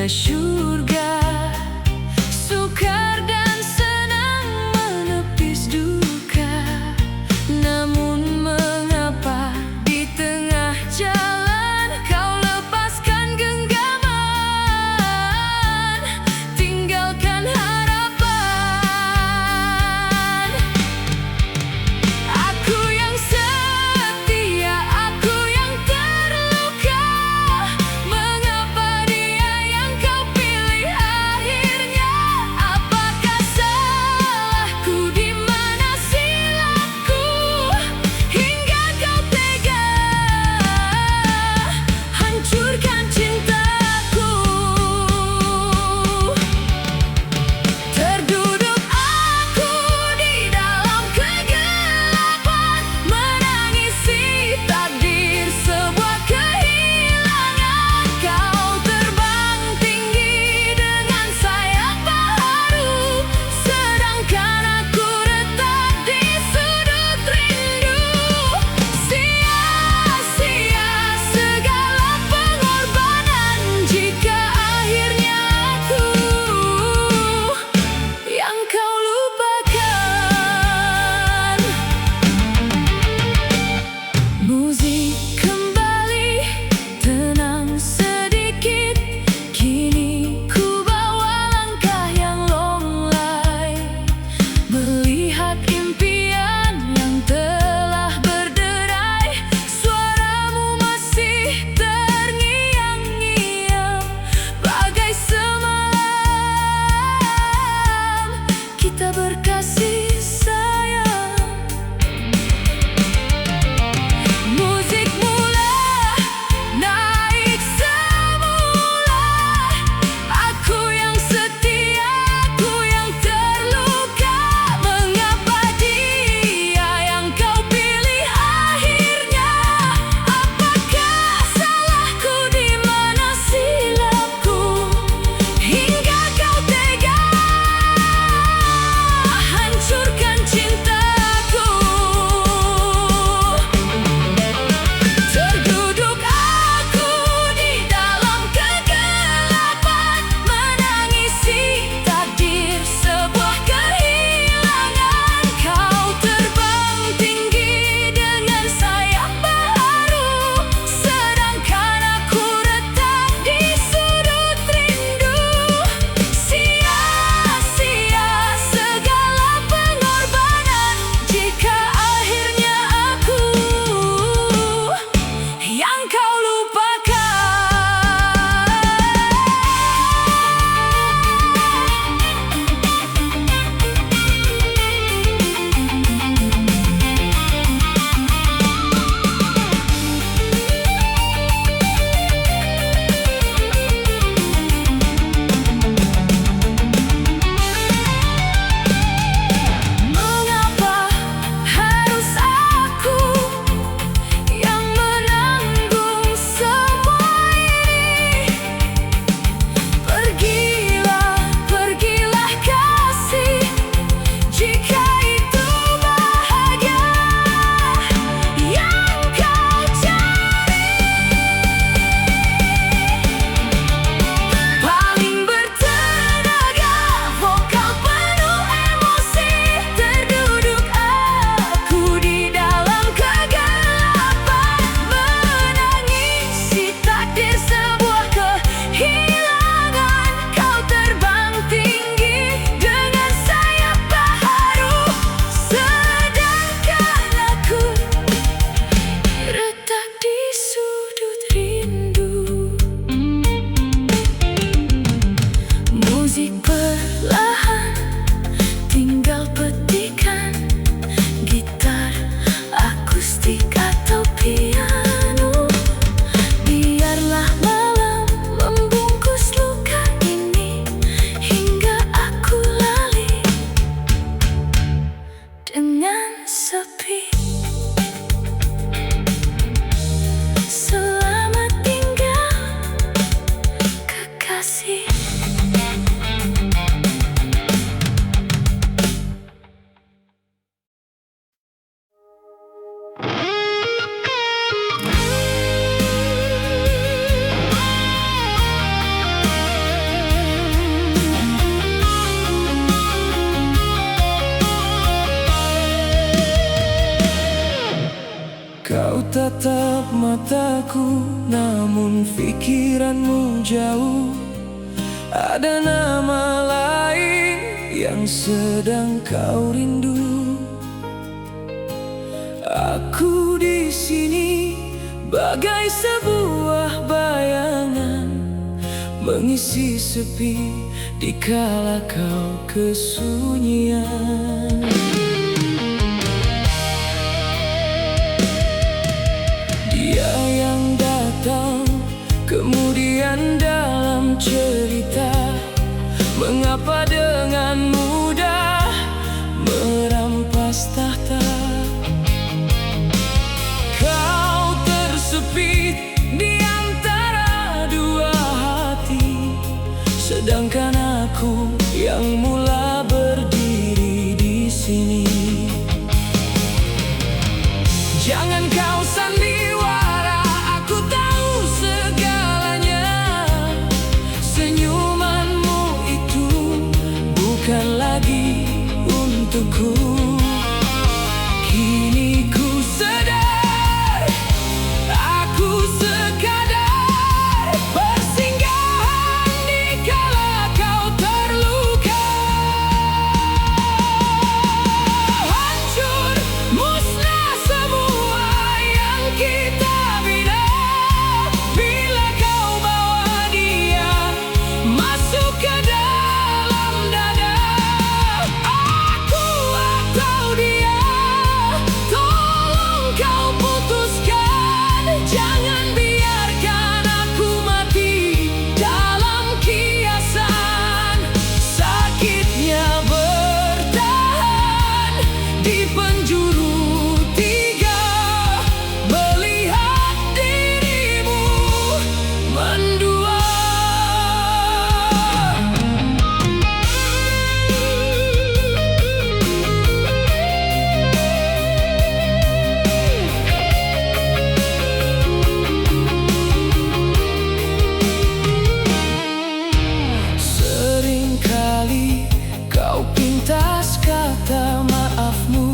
surga. Sukar dan senang menepis duka. Namun mengapa di tengah jalan kau lepaskan genggaman, tinggalkan harapan. Aku yang setia, aku yang terluka. Mengapa dia yang kau pilih akhirnya? Apakah salahku, di mana silapku, hingga kau tega hancurkan cintaku? Terduduk aku di dalam kegelapan, menangisi takdir sebuah kehilangan. Kau terbang tinggi dengan sayap baru, sedangkan aku retak di sudut rindu. Sia-sia segala pengorbanan jika akhirnya aku yang kau lupakan. Musik kembali tenang sedikit, kini ku bawa langkah yang longlai, melihat impian yang telah berderai. Suaramu masih terngiang-ngiang, bagai semalam kita berkasih sayang. Musik Kau tatap mataku, namun pikiranmu jauh. Ada nama lain yang sedang kau rindu. Aku di sini bagai sebuah bayangan, mengisi sepi di kala kau kesunyian. Dia yang datang kemudian dalam cerita, mengapa dengan mudah merampas tahta. Kau tersepit di antara dua hati, sedangkan aku yang mula berdiri di sini. Jangan kau sandiwara, aku tahu segalanya. Senyumanmu itu bukan lagi untukku. Kini ku sadar, aku sekadar persinggahan di kala kau terluka. Hancur, musnah semua yang kita bina, bila kau bawa dia masuk ke dalam dada. Aku atau dia, tolong kau putuskan. Jangan biarkan aku mati dalam kiasan. Sakitnya bertahan di penjuru tiga, melihat dirimu mendua. Seringkali kau pintas kata maafmu,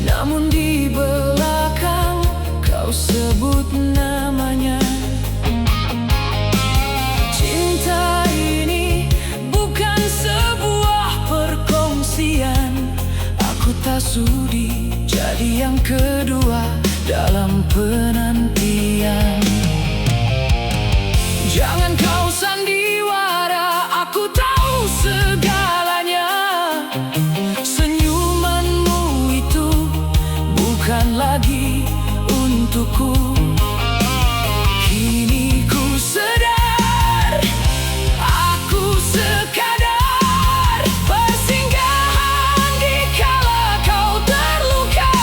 namun di belakang kau sebut namanya. Cinta ini bukan sebuah perkongsian. Aku tak sudi jadi yang kedua dalam penantian. Jangan kau sandiwara, aku tahu segalanya. Senyumanmu itu bukan lagi untukku. Kini ku sadar, aku sekadar persinggahan di kala kau terluka.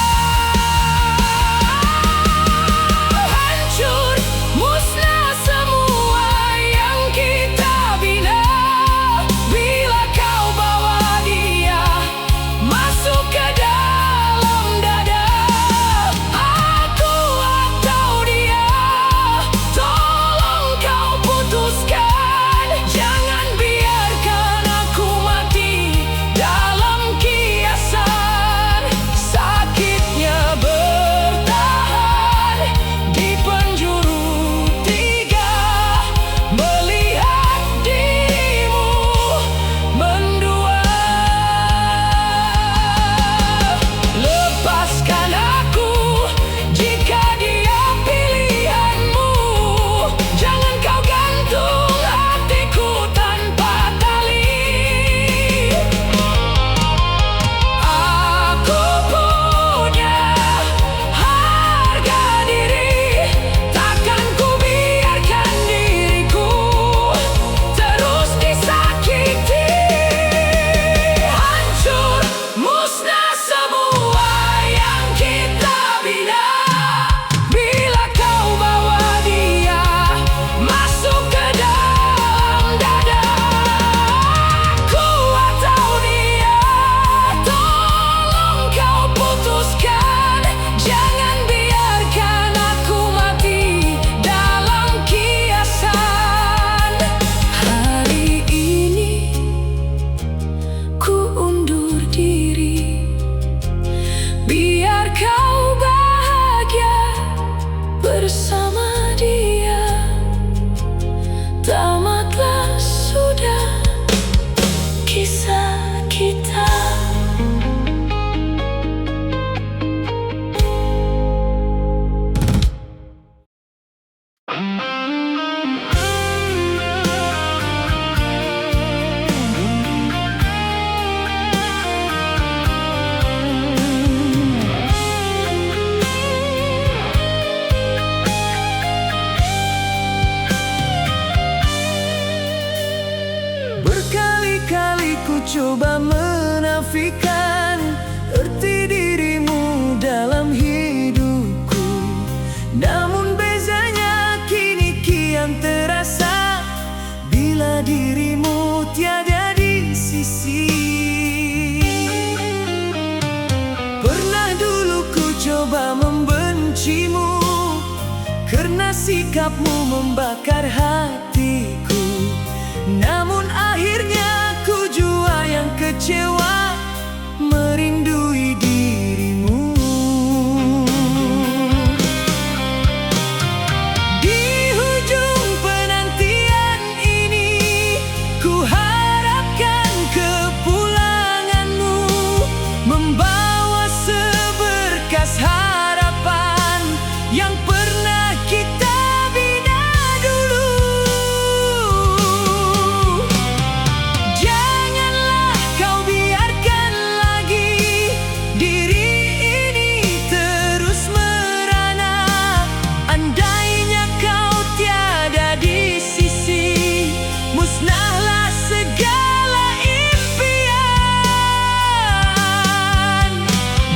Hancur, musnah semua yang kita bina, bila kau bawa dia masuk ke dalam dada. Aku atau Namun bezanya kini kian terasa bila dirimu tiada di sisi. Pernah dulu ku coba membencimu karena sikapmu membakar hatiku. Namun akhirnya ku jua yang kecewa merindui dirimu. Di hujung penantian ini ku harapkan kepulanganmu membawa seberkas harapan yang pernah kita bina dulu. Janganlah kau biarkan lagi diri ini terus merana. Andainya kau tiada di sisi, musnahlah segala impian.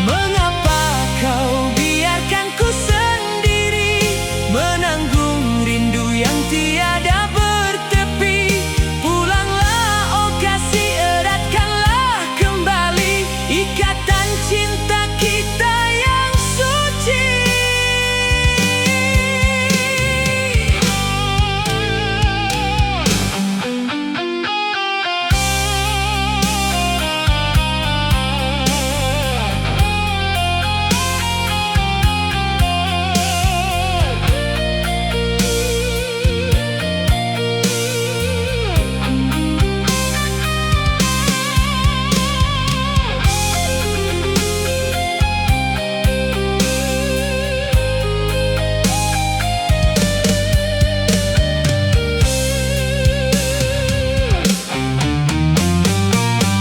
Mengapa kau biarkan ku sendiri menanggung rindu yang tiada bertepi? Pulanglah, oh kasih, eratkanlah kembali ikatan cinta kita yang suci.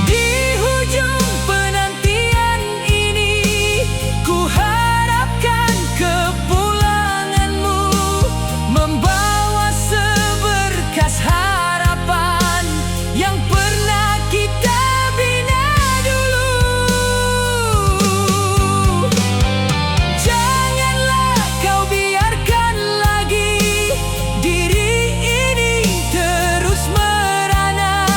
Di hujung penantian ini ku harapkan kepulanganmu membawa seberkas harapan yang pernah kita bina dulu. Janganlah kau biarkan lagi diri ini terus merana.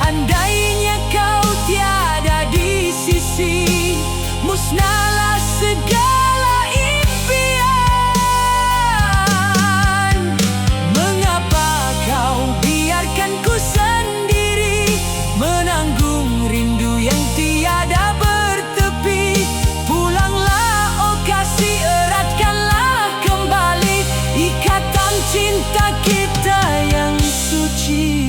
Andainya kau tiada di sisi, musnahlah segala impian. Mengapa kau biarkan ku sendiri menanggung rindu yang tiada bertepi? Pulanglah, oh kasih, eratkanlah kembali ikatan cinta kita yang suci.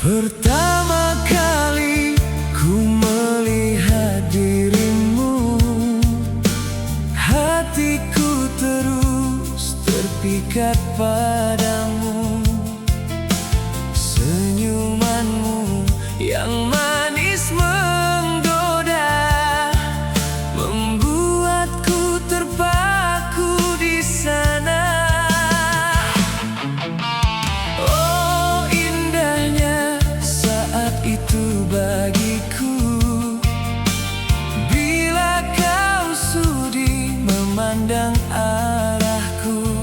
Pertama kali ku melihat dirimu, hatiku terus terpikat padamu. Senyumanmu yang manis menggoda membuatku terpaku di sana. Oh indahnya saat itu bagiku bila kau sudi memandang arahku.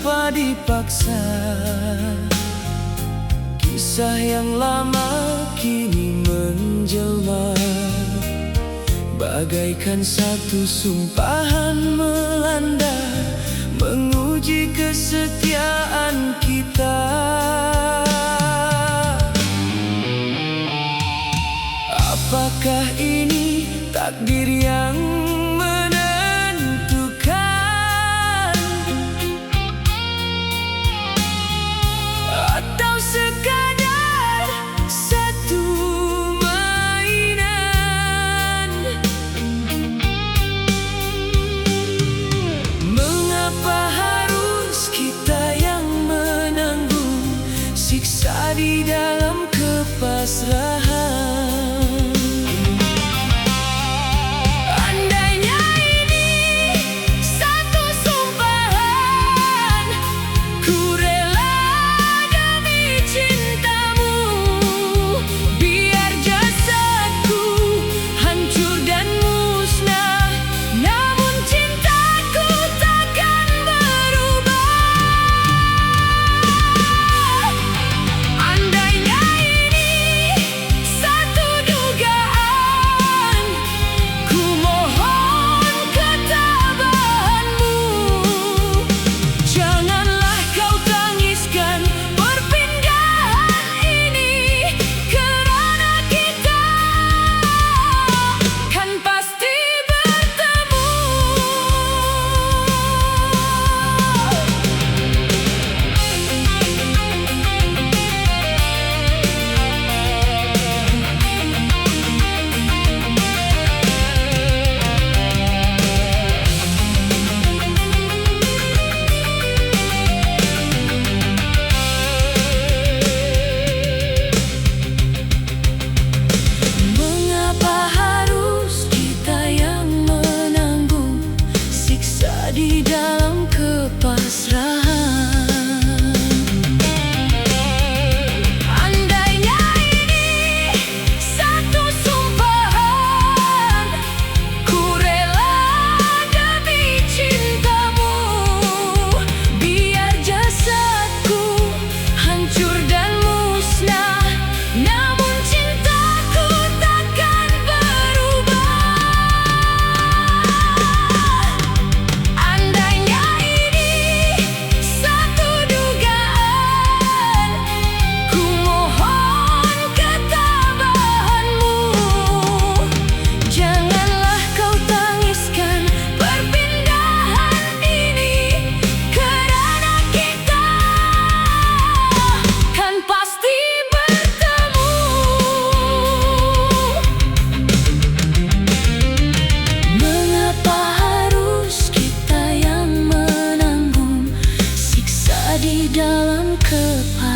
tanpa dipaksa. Kisah yang lama kini menjelma, bagaikan satu sumpahan melanda, menguji kesetiaan kita. Apakah ini takdir yang menentukan, atau sekadar satu mainan? Mengapa harus kita yang menanggung siksa di dalam kepasrahan? Di dalam kepasrahan, andainya ini satu sumpahan, ku rela demi cintamu, biar jasadku hancur dan musnah, namun cintaku takkan berubah. Di dalam kepala